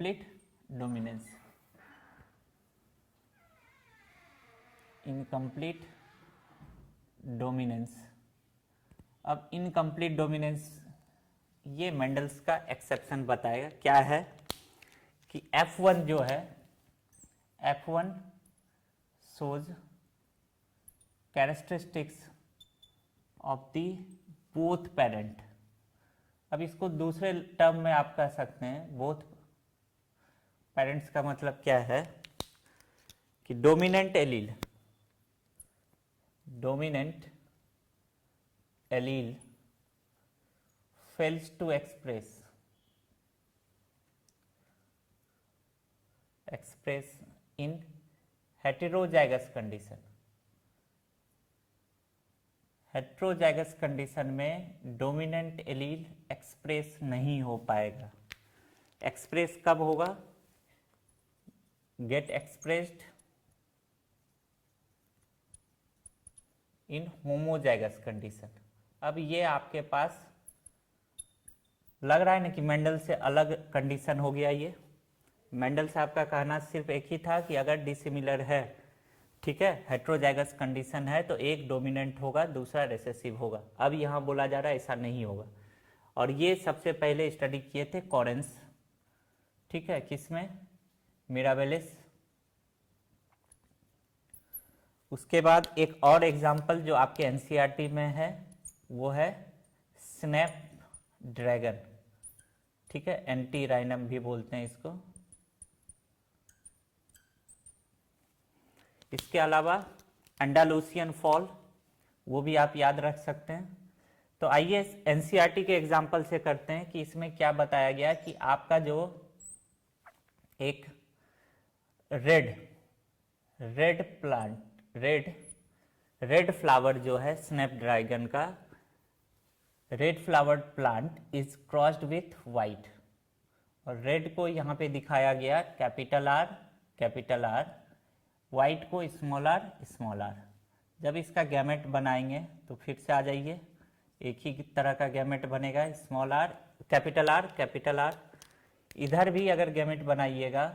Incomplete dominance, incomplete dominance. अब incomplete dominance ये Mendel's का एक्सेप्शन बताएगा। क्या है कि F1 जो है, F1 shows characteristics of the both parent। अब इसको दूसरे टर्म में आप कह सकते हैं, बोथ पेरेंट्स का मतलब क्या है कि dominant allele, dominant allele fails to express in heterozygous condition। Heterozygous condition में डोमिनेंट एलील एक्सप्रेस नहीं हो पाएगा। एक्सप्रेस कब होगा? Get expressed in homozygous condition. अब ये आपके पास लग रहा है ना कि मेंडल से अलग कंडीशन हो गया। ये मेंडल से आपका कहना सिर्फ एक ही था कि अगर डिसिमिलर है, ठीक है, हेट्रोजाइगस कंडीशन है तो एक डोमिनेंट होगा, दूसरा रिसेसिव होगा। अब यहाँ बोला जा रहा है ऐसा नहीं होगा। और ये सबसे पहले स्टडी किए थे कॉरेंस, ठीक है, किसमें? मिराबेलिस। उसके बाद एक और एग्जाम्पल जो आपके एनसीईआरटी में है वो है स्नैप ड्रैगन, ठीक है, एंटी राइनम भी बोलते हैं इसको। इसके अलावा अंडालूसियन फॉल, वो भी आप याद रख सकते हैं। तो आइए एनसीईआरटी के एग्जाम्पल से करते हैं कि इसमें क्या बताया गया कि आपका जो एक रेड प्लांट, रेड फ्लावर जो है स्नैपड्रैगन का, red flowered plant is crossed with white. और रेड को यहाँ पे दिखाया गया कैपिटल आर, वाइट को स्मॉल आर। जब इसका गैमेट बनाएंगे तो फिर से आ जाइए, एक ही तरह का गैमेट बनेगा, स्मॉल आर कैपिटल आर। इधर भी अगर गैमेट बनाइएगा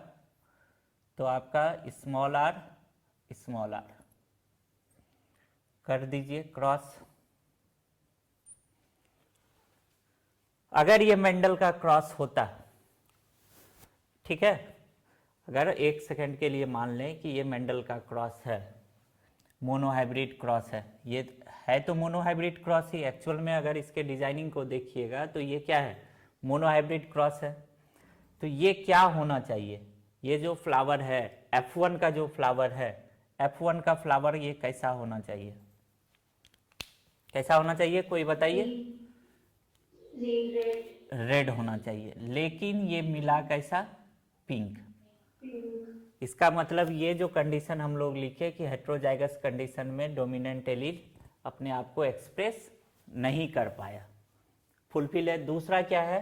तो आपका स्मॉल आर कर दीजिए क्रॉस। अगर ये मेंडल का क्रॉस होता, ठीक है, अगर एक सेकंड के लिए मान लें कि ये मेंडल का क्रॉस है, मोनोहाइब्रिड क्रॉस है, ये है तो मोनोहाइब्रिड क्रॉस ही। एक्चुअल में अगर इसके डिजाइनिंग को देखिएगा तो ये क्या है? मोनोहाइब्रिड क्रॉस है। तो ये क्या होना चाहिए? ये जो फ्लावर है F1 का, जो फ्लावर है F1 का फ्लावर, ये कैसा होना चाहिए? कैसा होना चाहिए, कोई बताइए? रेड होना चाहिए, लेकिन ये मिला कैसा? पिंक। इसका मतलब ये जो कंडीशन हम लोग लिखे कि हेट्रोजाइगस कंडीशन में डोमिनेंट एलील अपने आप को एक्सप्रेस नहीं कर पाया, फुलफिल है। दूसरा क्या है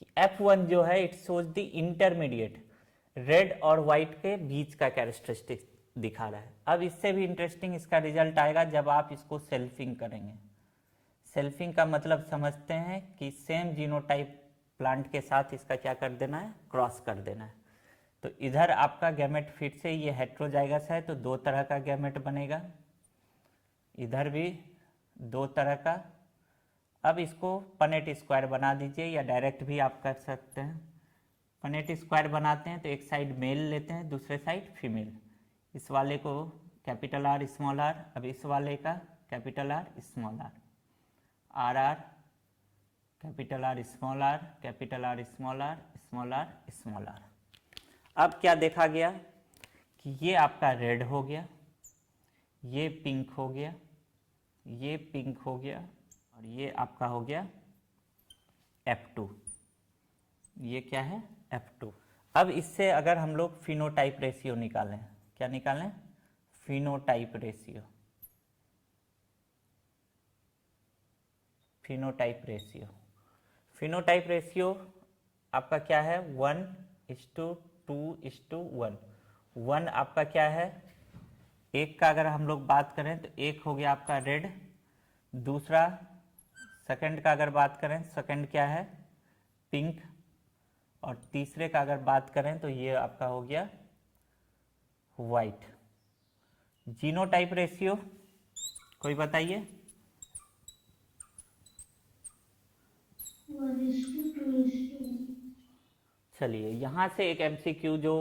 कि F1 जो है it shows the intermediate, red और व्हाइट के बीच का कैरेक्टरिस्टिक दिखा रहा है। अब इससे भी इंटरेस्टिंग इसका रिजल्ट आएगा जब आप इसको सेल्फिंग करेंगे। सेल्फिंग का मतलब समझते हैं कि सेम जीनोटाइप प्लांट के साथ इसका क्या कर देना है? क्रॉस कर देना है। तो इधर आपका गैमेट फिर से ये हेट्रोजाइगस है तो दो तरह का गैमेट बनेगा, इधर भी दो तरह का। अब इसको पनेट स्क्वायर बना दीजिए या डायरेक्ट भी आप कर सकते हैं। पनेट स्क्वायर बनाते हैं तो एक साइड मेल लेते हैं, दूसरे साइड फीमेल। इस वाले को कैपिटल आर स्मॉल आर, अब इस वाले का capital r small r, r r capital r small r, capital r small r, small r small r. अब क्या देखा गया कि ये आपका रेड हो गया, ये पिंक हो गया, ये पिंक हो गया, और ये आपका हो गया F2। ये क्या है? F2। अब इससे अगर हम लोग फिनोटाइप रेशियो निकालें, क्या निकालें? फिनोटाइप रेशियो, फिनोटाइप रेशियो आपका क्या है? 1:2:1। 1 आपका क्या है? एक का अगर हम लोग बात करें तो एक हो गया आपका रेड, दूसरा सेकंड का अगर बात करें, सेकंड क्या है? पिंक, और तीसरे का अगर बात करें तो ये आपका हो गया वाइट। जीनोटाइप रेशियो कोई बताइए? 1:2:2। चलिए यहाँ से एक एमसीक्यू जो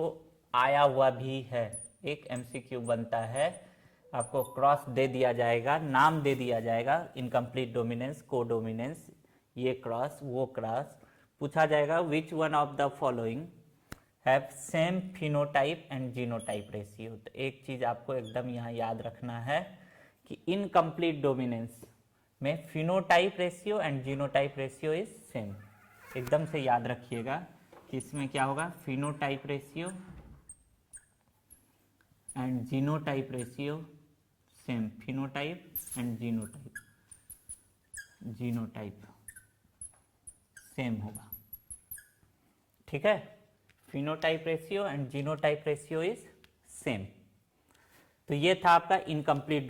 आया हुआ भी है, एक एमसीक्यू बनता है, आपको क्रॉस दे दिया जाएगा, नाम दे दिया जाएगा, इनकम्प्लीट डोमिनेंस, कोडोमिनेंस, ये क्रॉस वो क्रॉस, पूछा जाएगा which one of the following have same phenotype and genotype ratio. तो एक चीज आपको एकदम यहाँ याद रखना है कि इनकम्प्लीट डोमिनेंस में phenotype ratio and genotype ratio is same. एकदम से याद रखिएगा कि इसमें क्या होगा, phenotype ratio and genotype ratio same, phenotype and genotype same होगा। ठीक है, phenotype ratio and genotype ratio is same. तो ये था आपका इनकम्प्लीट